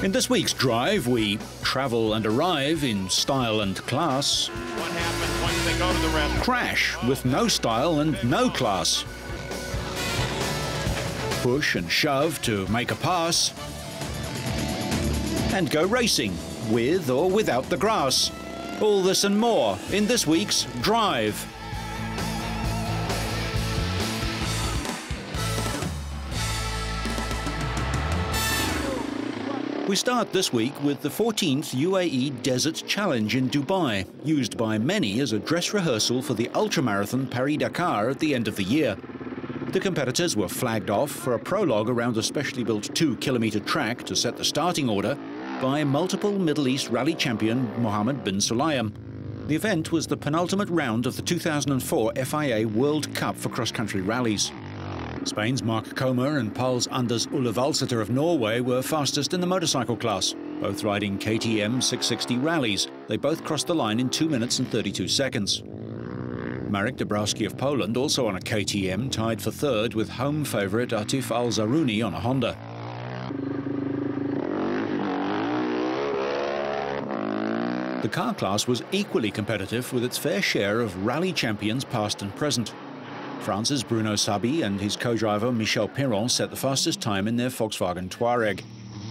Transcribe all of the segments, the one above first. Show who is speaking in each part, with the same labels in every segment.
Speaker 1: In this week's drive, we travel and arrive in style and class.
Speaker 2: What happens once they go to the restaurant?
Speaker 1: Crash with no style and no class. Push and shove to make a pass. And go racing, with or without the grass. All this and more in this week's Drive. We start this week with the 14th UAE Desert Challenge in Dubai, used by many as a dress rehearsal for the ultramarathon Paris-Dakar at the end of the year. The competitors were flagged off for a prologue around a specially built 2-kilometre track to set the starting order by multiple Middle East rally champion Mohammed bin Sulayem. The event was the penultimate round of the 2004 FIA World Cup for cross-country rallies. Spain's Mark Comer and Påls Anders Ullevaldsæter of Norway were fastest in the motorcycle class, both riding KTM 660 rallies. They both crossed the line in 2 minutes and 32 seconds. Marek Dabrowski of Poland, also on a KTM, tied for third with home favourite Atif Al-Zaruni on a Honda. The car class was equally competitive with its fair share of rally champions past and present. France's Bruno Sabi and his co-driver Michel Piron set the fastest time in their Volkswagen Touareg.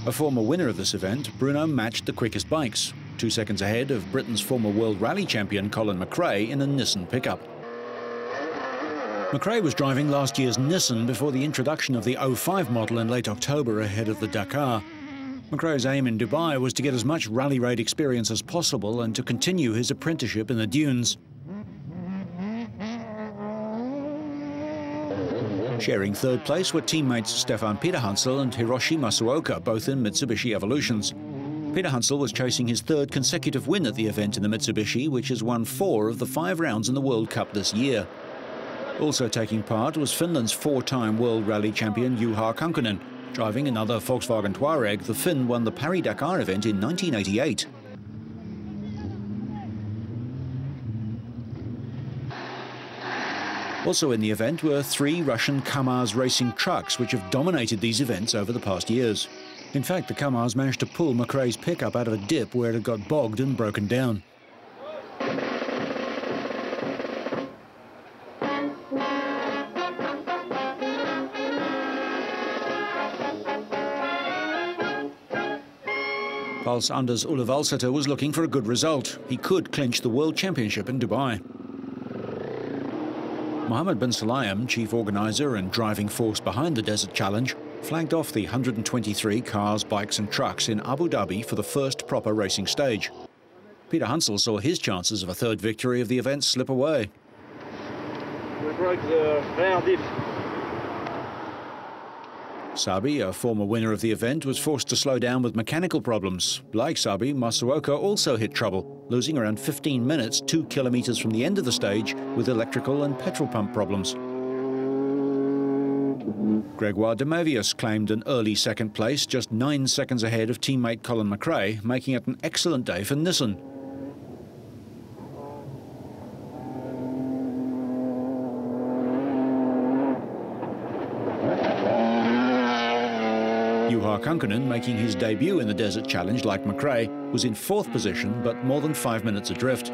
Speaker 1: A former winner of this event, Bruno matched the quickest bikes, 2 seconds ahead of Britain's former World Rally champion Colin McRae in a Nissan pickup. McRae was driving last year's Nissan before the introduction of the 05 model in late October ahead of the Dakar. McRae's aim in Dubai was to get as much rally raid experience as possible and to continue his apprenticeship in the dunes. Sharing third place were teammates Stefan Peterhansel and Hiroshi Masuoka, both in Mitsubishi Evolutions. Peterhansel was chasing his third consecutive win at the event in the Mitsubishi, which has won 4 of the 5 rounds in the World Cup this year. Also taking part was Finland's 4-time World Rally champion Juha Kankkunen. Driving another Volkswagen Touareg, the Finn won the Paris-Dakar event in 1988. Also in the event were 3 Russian KAMAZ racing trucks, which have dominated these events over the past years. In fact, the KAMAZ managed to pull McRae's pickup out of a dip where it had got bogged and broken down. Påls Anders Ullevaldsæter was looking for a good result. He could clinch the World Championship in Dubai. Mohammed bin Sulayem, chief organiser and driving force behind the Desert Challenge, flagged off the 123 cars, bikes and trucks in Abu Dhabi for the first proper racing stage. Peterhansel saw his chances of a third victory of the event slip away.
Speaker 3: We broke the rear diff.
Speaker 1: Sabi, a former winner of the event, was forced to slow down with mechanical problems. Like Sabi, Masuoka also hit trouble, losing around 15 minutes 2 kilometres from the end of the stage with electrical and petrol pump problems. Gregoire de Mavius claimed an early second place, just 9 seconds ahead of teammate Colin McRae, making it an excellent day for Nissan. Juha Kankkunen, making his debut in the Desert Challenge like McRae, was in 4th position but more than 5 minutes adrift.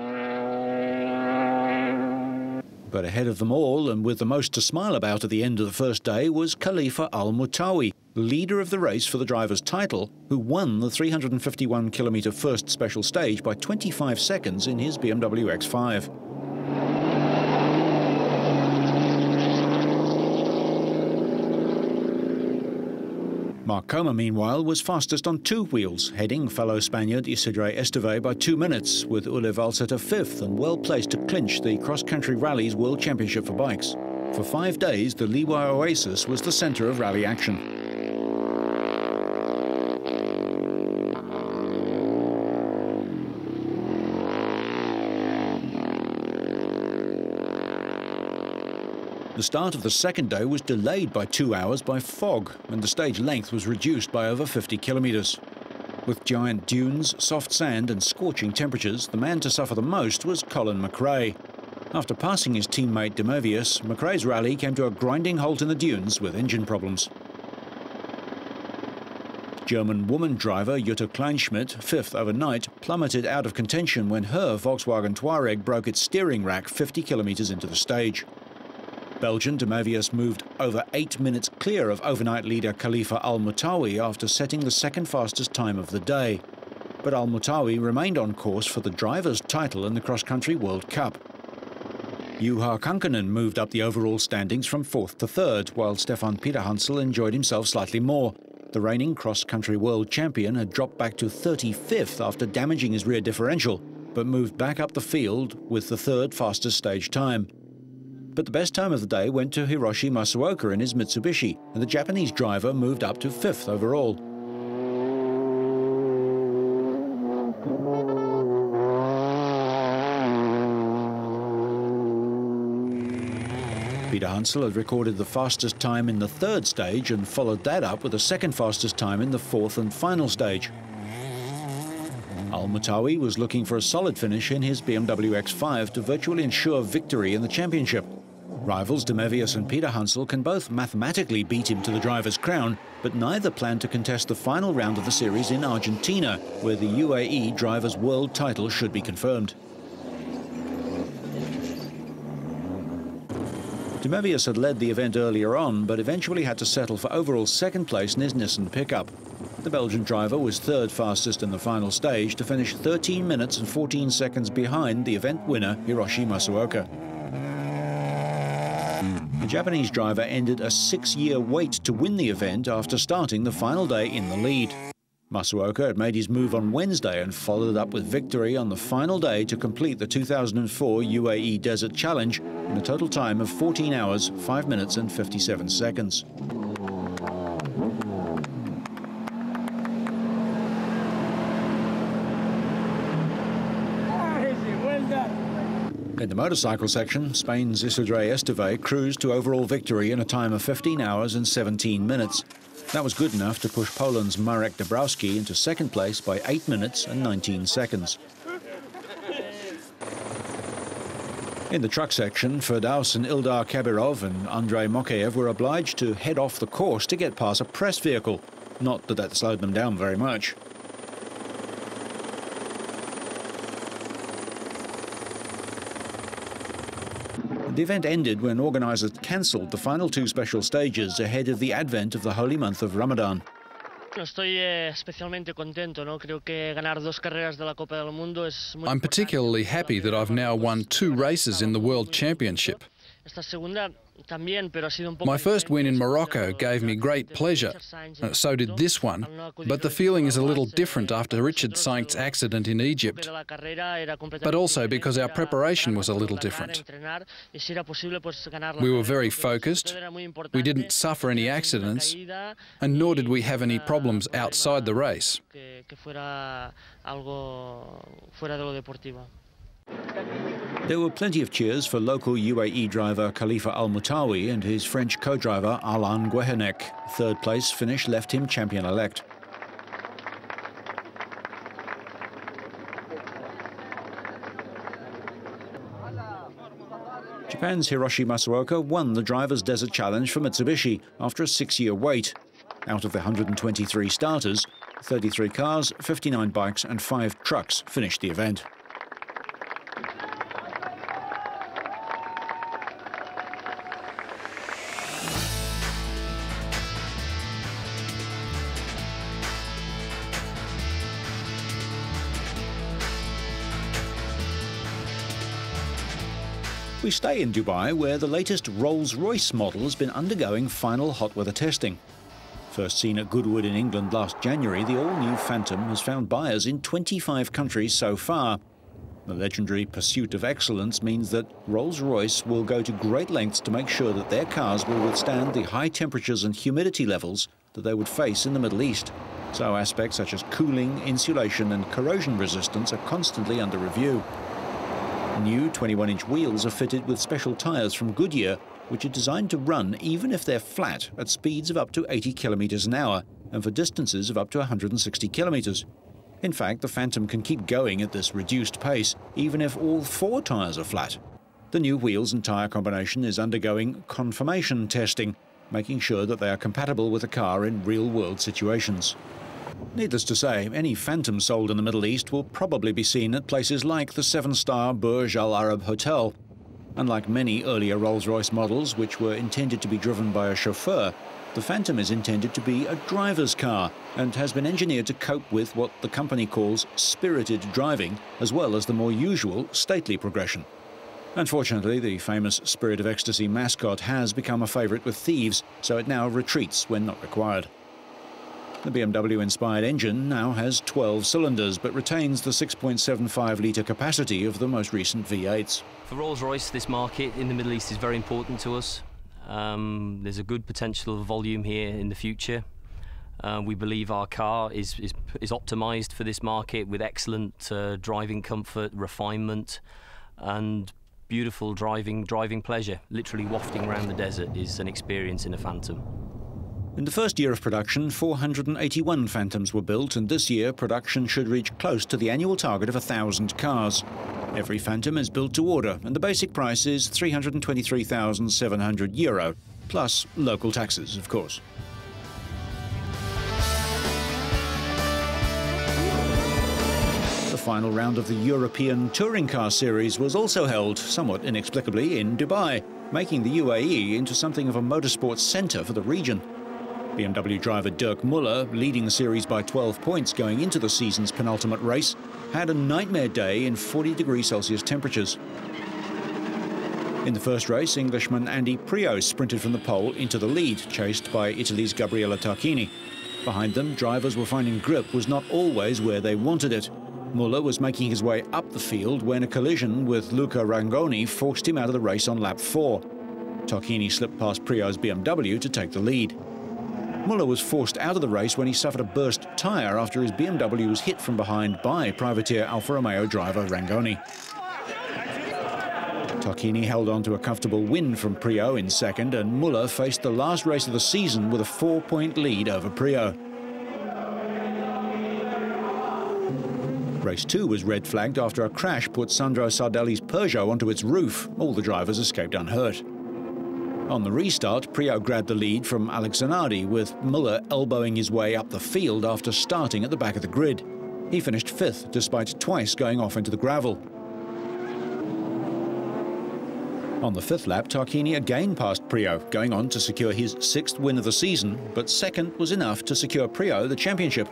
Speaker 1: But ahead of them all, and with the most to smile about at the end of the first day, was Khalifa Al-Moutawi, leader of the race for the driver's title, who won the 351-kilometre first special stage by 25 seconds in his BMW X5. Mark Comer, meanwhile, was fastest on 2 wheels, heading fellow Spaniard Isidre Esteve by 2 minutes, with Ullevaldsæter 5th and well placed to clinch the cross-country rally's World Championship for bikes. For 5 days, the Liwa Oasis was the centre of rally action. The start of the second day was delayed by 2 hours by fog, and the stage length was reduced by over 50 kilometres. With giant dunes, soft sand and scorching temperatures, the man to suffer the most was Colin McRae. After passing his teammate de Mavius, McRae's rally came to a grinding halt in the dunes with engine problems. German woman driver Jutta Kleinschmidt, fifth overnight, plummeted out of contention when her Volkswagen Touareg broke its steering rack 50 kilometres into the stage. Belgian De Mavius moved over 8 minutes clear of overnight leader Khalifa Al-Moutawi after setting the second fastest time of the day. But Al-Moutawi remained on course for the driver's title in the cross-country World Cup. Juha Kankkunen moved up the overall standings from 4th to 3rd, while Stefan Peterhansel enjoyed himself slightly more. The reigning cross-country world champion had dropped back to 35th after damaging his rear differential, but moved back up the field with the third fastest stage time. But the best time of the day went to Hiroshi Masuoka in his Mitsubishi, and the Japanese driver moved up to 5th overall. Peterhansel had recorded the fastest time in the third stage and followed that up with the second fastest time in the fourth and final stage. Al-Moutawi was looking for a solid finish in his BMW X5 to virtually ensure victory in the championship. Rivals De Mavius and Peterhansel can both mathematically beat him to the driver's crown, but neither plan to contest the final round of the series in Argentina, where the UAE driver's world title should be confirmed. De Mavius had led the event earlier on, but eventually had to settle for overall second place in his Nissan pickup. The Belgian driver was third fastest in the final stage to finish 13 minutes and 14 seconds behind the event winner Hiroshi Masuoka. The Japanese driver ended a 6-year wait to win the event after starting the final day in the lead. Masuoka had made his move on Wednesday and followed up with victory on the final day to complete the 2004 UAE Desert Challenge in a total time of 14 hours, 5 minutes and 57 seconds. In the motorcycle section, Spain's Isidre Esteve cruised to overall victory in a time of 15 hours and 17 minutes. That was good enough to push Poland's Marek Dabrowski into second place by 8 minutes and 19 seconds. In the truck section, Firdaus and Ildar Kabirov and Andrei Mokaev were obliged to head off the course to get past a press vehicle. Not that that slowed them down very much. The event ended when organisers cancelled the final 2 special stages ahead of the advent of the holy month of Ramadan.
Speaker 4: I'm
Speaker 5: particularly happy that I've now won 2 races in the World Championship. My first win in Morocco gave me great pleasure, so did this one, but the feeling is a little different after Richard Sainz's accident in Egypt, but also because our preparation was a little different. We were very focused, we didn't suffer any accidents, and nor did we have any problems outside the race.
Speaker 1: There were plenty of cheers for local UAE driver Khalifa Al-Moutawi and his French co-driver Alain Guehenec. Third place finish left him champion-elect. Japan's Hiroshi Masuoka won the Drivers' Desert Challenge for Mitsubishi after a 6-year wait. Out of the 123 starters, 33 cars, 59 bikes and 5 trucks finished the event. We stay in Dubai, where the latest Rolls-Royce model has been undergoing final hot weather testing. First seen at Goodwood in England last January, the all-new Phantom has found buyers in 25 countries so far. The legendary pursuit of excellence means that Rolls-Royce will go to great lengths to make sure that their cars will withstand the high temperatures and humidity levels that they would face in the Middle East. So aspects such as cooling, insulation and corrosion resistance are constantly under review. New 21-inch wheels are fitted with special tyres from Goodyear, which are designed to run even if they're flat at speeds of up to 80 kilometres an hour and for distances of up to 160 kilometres. In fact, the Phantom can keep going at this reduced pace even if all 4 tyres are flat. The new wheels and tyre combination is undergoing conformation testing, making sure that they are compatible with the car in real-world situations. Needless to say, any Phantom sold in the Middle East will probably be seen at places like the 7-star Burj Al Arab Hotel. Unlike many earlier Rolls-Royce models, which were intended to be driven by a chauffeur, the Phantom is intended to be a driver's car and has been engineered to cope with what the company calls spirited driving, as well as the more usual stately progression. Unfortunately, the famous Spirit of Ecstasy mascot has become a favourite with thieves, so it now retreats when not required. The BMW-inspired engine now has 12 cylinders, but retains the 6.75-litre capacity of the most recent V8s.
Speaker 4: For Rolls-Royce, this market in the Middle East is very important to us. There's a good potential of volume here in the future. We believe our car is optimised for this market with excellent driving comfort, refinement, and beautiful driving pleasure. Literally wafting around the desert is an experience in a Phantom.
Speaker 1: In the first year of production, 481 Phantoms were built, and this year production should reach close to the annual target of 1,000 cars. Every Phantom is built to order, and the basic price is €323,700, plus local taxes, of course. The final round of the European Touring Car Series was also held, somewhat inexplicably, in Dubai, making the UAE into something of a motorsports centre for the region. BMW driver Dirk Muller, leading the series by 12 points going into the season's penultimate race, had a nightmare day in 40°C temperatures. In the first race, Englishman Andy Priaulx sprinted from the pole into the lead, chased by Italy's Gabriele Tarquini. Behind them, drivers were finding grip was not always where they wanted it. Muller was making his way up the field when a collision with Luca Rangoni forced him out of the race on lap 4. Tarquini slipped past Priaulx's BMW to take the lead. Muller was forced out of the race when he suffered a burst tyre after his BMW was hit from behind by privateer Alfa Romeo driver Rangoni. Tarquini held on to a comfortable win from Priaulx in second, and Muller faced the last race of the season with a 4-point lead over Priaulx. Race 2 was red flagged after a crash put Sandro Sardelli's Peugeot onto its roof. All the drivers escaped unhurt. On the restart, Priaulx grabbed the lead from Alex Zanardi, with Muller elbowing his way up the field after starting at the back of the grid. He finished 5th, despite twice going off into the gravel. On the 5th lap, Tarquini again passed Priaulx, going on to secure his 6th win of the season, but 2nd was enough to secure Priaulx the championship.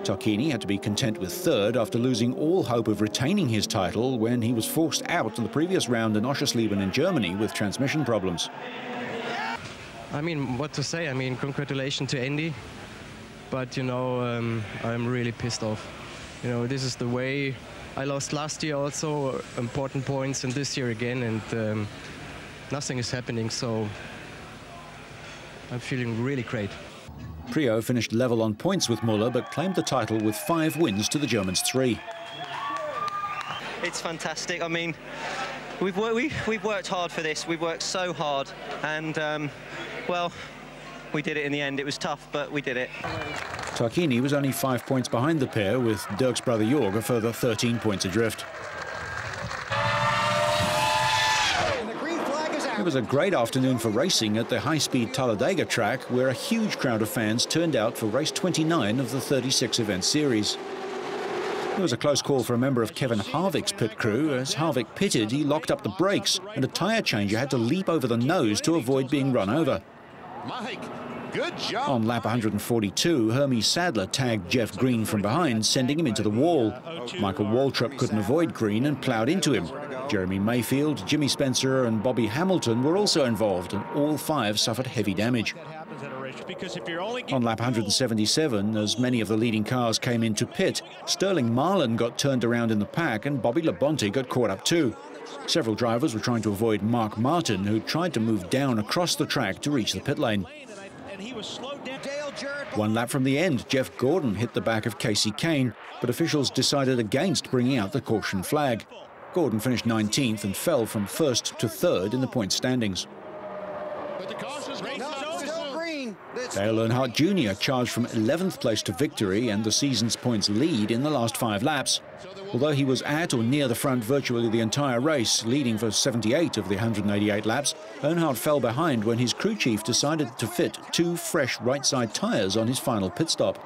Speaker 1: Tarquini had to be content with 3rd after losing all hope of retaining his title when he was forced out in the previous round in Oschersleben in Germany with transmission problems.
Speaker 6: I mean, what to say? I mean, congratulations to Andy, but you know, I'm really pissed off. You know, this is the way I lost last year also, important points, and this year again, and nothing is happening, so I'm feeling really great.
Speaker 1: Priaulx finished level on points with Muller, but claimed the title with 5 wins to the German's 3.
Speaker 7: It's fantastic. I mean, we've worked hard for this. We've worked so hard, and well, we did it in the end. It was tough, but we did it.
Speaker 1: Tarquini was only 5 points behind the pair, with Dirk's brother Jorg a further 13 points adrift. It was a great afternoon for racing at the high-speed Talladega track, where a huge crowd of fans turned out for race 29 of the 36-event series. There was a close call for a member of Kevin Harvick's pit crew. As Harvick pitted, he locked up the brakes, and a tyre changer had to leap over the nose to avoid being run over.
Speaker 2: Mike, good job.
Speaker 1: On lap 142, Hermie Sadler tagged Jeff Green from behind, sending him into the wall. Michael Waltrip couldn't avoid Green and ploughed into him. Jeremy Mayfield, Jimmy Spencer and Bobby Hamilton were also involved, and all 5 suffered heavy damage. On lap 177, as many of the leading cars came into pit, Sterling Marlin got turned around in the pack and Bobby Labonte got caught up too. Several drivers were trying to avoid Mark Martin, who tried to move down across the track to reach the pit lane. 1 lap from the end, Jeff Gordon hit the back of Casey Kane, but officials decided against bringing out the caution flag. Gordon finished 19th and fell from 1st to 3rd in the point standings. Dale Earnhardt Jr. charged from 11th place to victory and the season's points lead in the last 5 laps. Although he was at or near the front virtually the entire race, leading for 78 of the 188 laps, Earnhardt fell behind when his crew chief decided to fit 2 fresh right-side tyres on his final pit stop.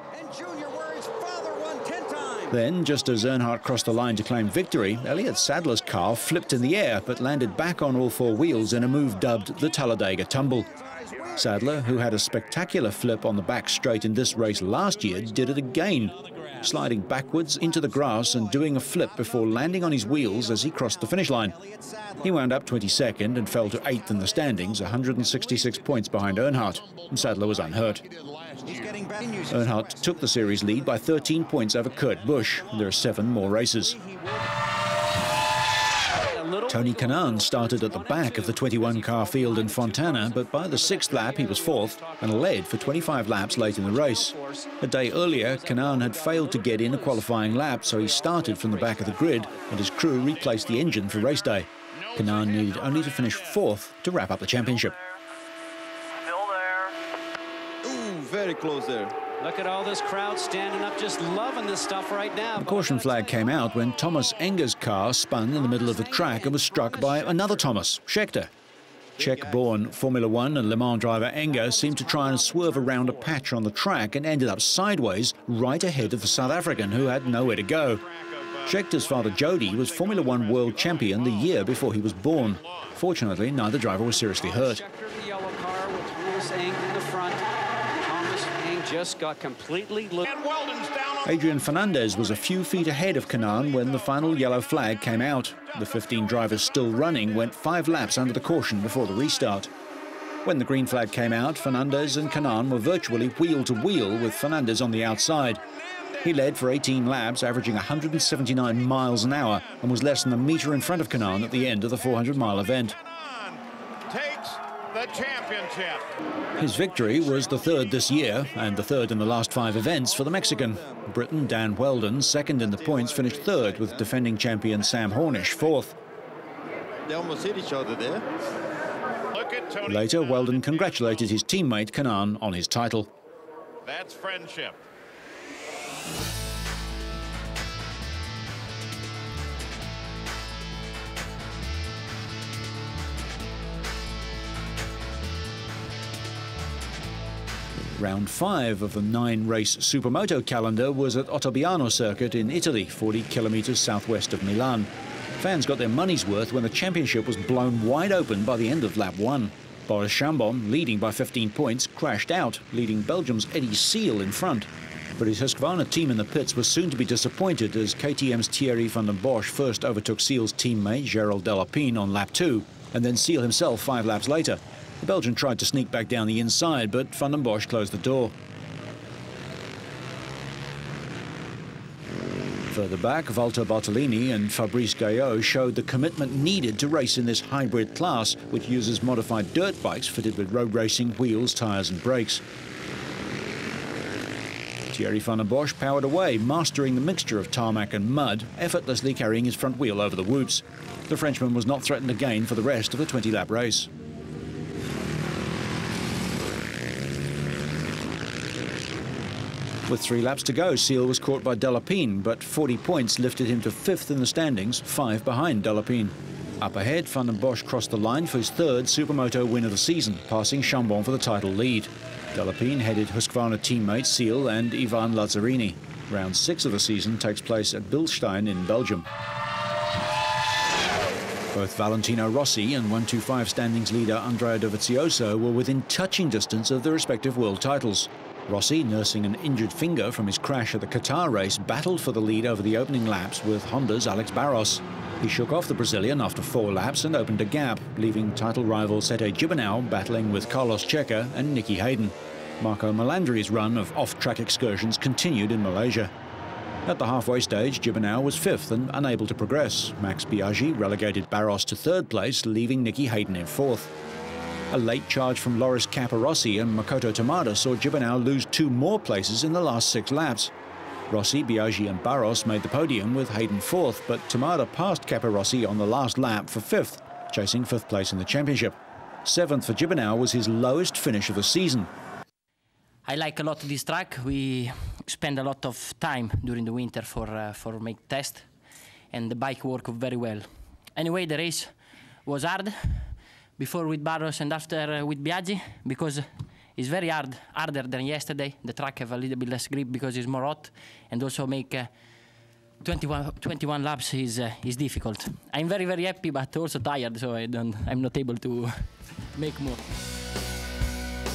Speaker 1: Then, just as Earnhardt crossed the line to claim victory, Elliott Sadler's car flipped in the air but landed back on all four wheels in a move dubbed the Talladega Tumble. Sadler, who had a spectacular flip on the back straight in this race last year, did it again, sliding backwards into the grass and doing a flip before landing on his wheels as he crossed the finish line. He wound up 22nd and fell to 8th in the standings, 166 points behind Earnhardt. Sadler was unhurt. Earnhardt took the series lead by 13 points over Kurt Busch. There are 7 more races. Tony Kanaan started at the back of the 21-car field in Fontana, but by the 6th lap he was 4th and led for 25 laps late in the race. A day earlier, Kanaan had failed to get in a qualifying lap, so he started from the back of the grid and his crew replaced the engine for race day. Kanaan needed only to finish 4th to wrap up the championship.
Speaker 8: Still there.
Speaker 2: Ooh, very close there.
Speaker 9: Look at all this crowd standing up, just loving this stuff right now.
Speaker 1: The caution flag came out when Thomas Enger's car spun in the middle of the track and was struck by another Thomas, Scheckter. Czech-born Formula One and Le Mans driver Enger seemed to try and swerve around a patch on the track and ended up sideways right ahead of the South African, who had nowhere to go. Schechter's father Jody was Formula One world champion the year before he was born. Fortunately, neither driver was seriously hurt.
Speaker 9: The yellow car with Thomas Eng in the front. Thomas Eng just got completely loose.
Speaker 1: Adrian Fernandez was a few feet ahead of Kanaan when the final yellow flag came out. The 15 drivers still running went 5 laps under the caution before the restart. When the green flag came out, Fernandez and Kanaan were virtually wheel to wheel with Fernandez on the outside. He led for 18 laps, averaging 179 miles an hour, and was less than a metre in front of Kanaan at the end of the 400-mile event.
Speaker 2: Takes the championship.
Speaker 1: His victory was the 3rd this year, and the 3rd in the last 5 events for the Mexican. Briton Dan Wheldon, 2nd in the points, finished 3rd, with defending champion Sam Hornish 4th.
Speaker 2: They almost hit each other there. Look at Tony.
Speaker 1: Later, Wheldon congratulated his teammate Kanaan on his title.
Speaker 2: That's friendship.
Speaker 1: Round 5 of the 9-race Supermoto calendar was at Ottobiano Circuit in Italy, 40 kilometres southwest of Milan. Fans got their money's worth when the championship was blown wide open by the end of lap 1. Boris Chambon, leading by 15 points, crashed out, leading Belgium's Eddie Seal in front. But his Husqvarna team in the pits was soon to be disappointed as KTM's Thierry van den Bosch first overtook Seal's teammate Gerald Delapine on lap 2, and then Seal himself 5 laps later. The Belgian tried to sneak back down the inside, but Van den Bosch closed the door. Further back, Walter Bartolini and Fabrice Guyot showed the commitment needed to race in this hybrid class, which uses modified dirt bikes fitted with road racing wheels, tyres and brakes. Thierry van den Bosch powered away, mastering the mixture of tarmac and mud, effortlessly carrying his front wheel over the whoops. The Frenchman was not threatened again for the rest of the 20-lap race. With 3 laps to go, Seal was caught by Delapine, but 40 points lifted him to 5th in the standings, 5 behind Delapine. Up ahead, Van den Bosch crossed the line for his 3rd Supermoto win of the season, passing Chambon for the title lead. Delapine headed Husqvarna teammates Seal and Ivan Lazzarini. Round 6 of the season takes place at Bilstein in Belgium. Both Valentino Rossi and 125 standings leader Andrea Dovizioso were within touching distance of their respective world titles. Rossi, nursing an injured finger from his crash at the Qatar race, battled for the lead over the opening laps with Honda's Alex Barros. He shook off the Brazilian after 4 laps and opened a gap, leaving title rival Sete Gibernau battling with Carlos Checa and Nicky Hayden. Marco Melandri's run of off-track excursions continued in Malaysia. At the halfway stage, Gibernau was 5th and unable to progress. Max Biaggi relegated Barros to 3rd place, leaving Nicky Hayden in 4th. A late charge from Loris Capirossi and Makoto Tamada saw Gibernau lose 2 more places in the last 6 laps. Rossi, Biaggi and Barros made the podium with Hayden 4th, but Tamada passed Capirossi on the last lap for 5th, chasing 5th place in the championship. 7th for Gibernau was his lowest finish of the season.
Speaker 10: I like a lot this track. We spend a lot of time during the winter for make test, and the bike worked very well. Anyway, the race was hard, before with Barros and after with Biaggi, because It's very harder than yesterday. The track have a little bit less grip because it's more hot, and also make 21 laps is difficult. I'm very, very happy, but also tired, so I'm not able to make more.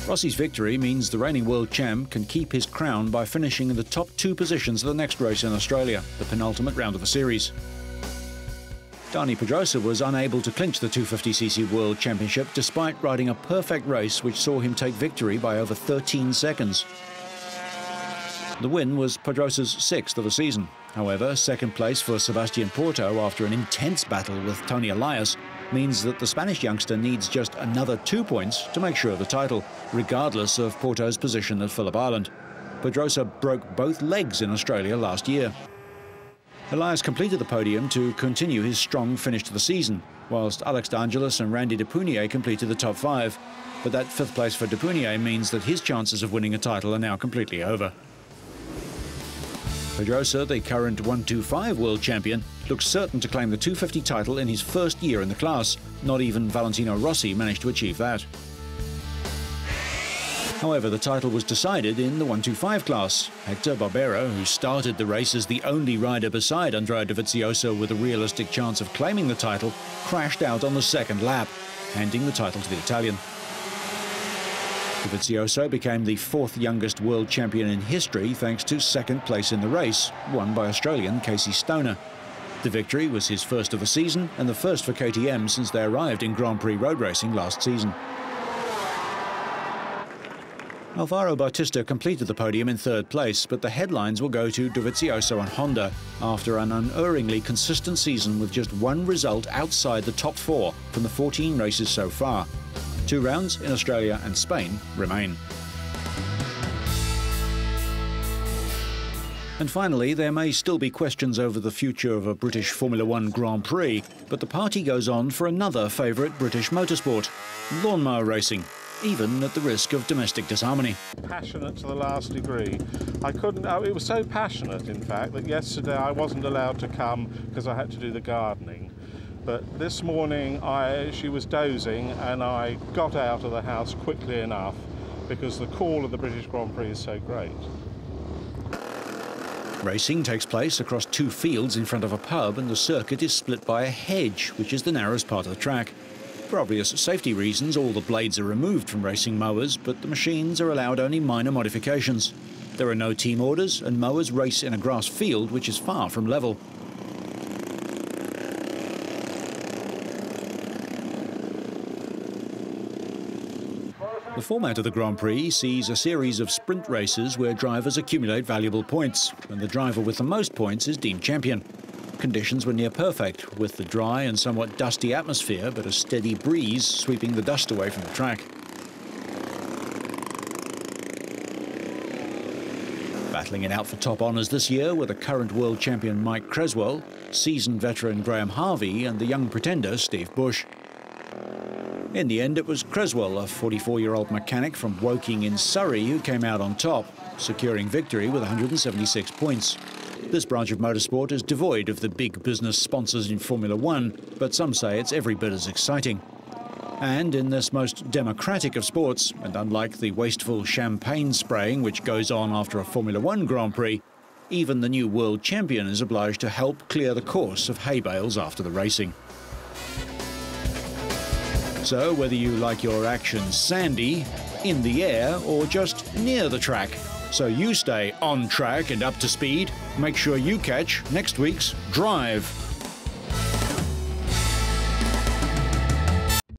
Speaker 1: Rossi's victory means the reigning world champ can keep his crown by finishing in the top 2 positions of the next race in Australia, the penultimate round of the series. Dani Pedrosa was unable to clinch the 250cc World Championship despite riding a perfect race which saw him take victory by over 13 seconds. The win was Pedrosa's 6th of the season. However, second place for Sebastian Porto after an intense battle with Tony Elias means that the Spanish youngster needs just another 2 points to make sure of the title, regardless of Porto's position at Phillip Island. Pedrosa broke both legs in Australia last year. Elias completed the podium to continue his strong finish to the season, whilst Alex d'Angelis and Randy Depunier completed the top 5. But that 5th place for Depunier means that his chances of winning a title are now completely over. Pedrosa, the current 125 world champion, looks certain to claim the 250 title in his first year in the class. Not even Valentino Rossi managed to achieve that. However, the title was decided in the 125 class. Hector Barbero, who started the race as the only rider beside Andrea Dovizioso with a realistic chance of claiming the title, crashed out on the 2nd lap, handing the title to the Italian. Dovizioso became the 4th youngest world champion in history thanks to 2nd place in the race, won by Australian Casey Stoner. The victory was his first of the season and the first for KTM since they arrived in Grand Prix road racing last season. Alvaro Bautista completed the podium in 3rd place, but the headlines will go to Dovizioso and Honda after an unerringly consistent season with just 1 result outside the top 4 from the 14 races so far. 2 rounds in Australia and Spain remain. And finally, there may still be questions over the future of a British Formula One Grand Prix, but the party goes on for another favourite British motorsport, lawnmower racing, even at the risk of domestic disharmony.
Speaker 11: Passionate to the last degree. It was so passionate, in fact, that yesterday I wasn't allowed to come because I had to do the gardening. But this morning she was dozing and I got out of the house quickly enough because the call of the British Grand Prix is so great.
Speaker 1: Racing takes place across 2 fields in front of a pub, and the circuit is split by a hedge, which is the narrowest part of the track. For obvious safety reasons, all the blades are removed from racing mowers, but the machines are allowed only minor modifications. There are no team orders, and mowers race in a grass field which is far from level. The format of the Grand Prix sees a series of sprint races where drivers accumulate valuable points, and the driver with the most points is deemed champion. Conditions were near perfect, with the dry and somewhat dusty atmosphere, but a steady breeze sweeping the dust away from the track. Battling it out for top honours this year were the current world champion Mike Creswell, seasoned veteran Graham Harvey, and the young pretender Steve Bush. In the end, it was Creswell, a 44-year-old mechanic from Woking in Surrey, who came out on top, securing victory with 176 points. This branch of motorsport is devoid of the big business sponsors in Formula One, but some say it's every bit as exciting. And in this most democratic of sports, and unlike the wasteful champagne spraying which goes on after a Formula One Grand Prix, even the new world champion is obliged to help clear the course of hay bales after the racing. So whether you like your action sandy, in the air, or just near the track, so you stay on track and up to speed, make sure you catch next week's Drive.